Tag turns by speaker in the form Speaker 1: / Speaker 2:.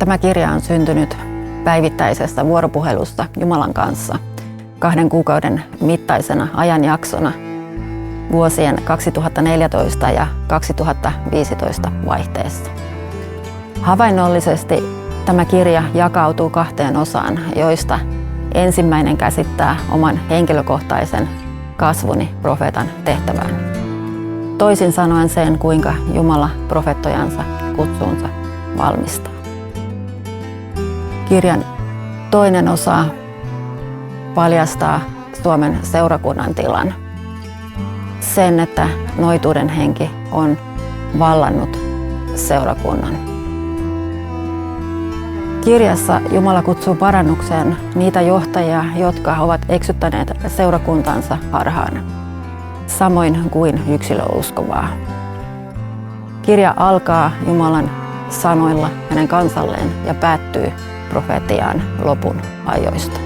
Speaker 1: Tämä kirja on syntynyt päivittäisestä vuoropuhelusta Jumalan kanssa 2 kuukauden mittaisena ajanjaksona vuosien 2014 ja 2015 vaihteessa. Havainnollisesti tämä kirja jakautuu 2 osaan, joista ensimmäinen käsittää oman henkilökohtaisen kasvuni profeetan tehtävään. Toisin sanoen sen, kuinka Jumala profeettojansa kutsuunsa valmistaa. Kirjan toinen osa paljastaa Suomen seurakunnan tilan. Sen, että noituuden henki on vallannut seurakunnan. Kirjassa Jumala kutsuu parannukseen niitä johtajia, jotka ovat eksyttäneet seurakuntansa harhaan, samoin kuin yksilöuskovaa. Kirja alkaa Jumalan sanoilla hänen kansalleen ja päättyy profetiaan lopun ajoista.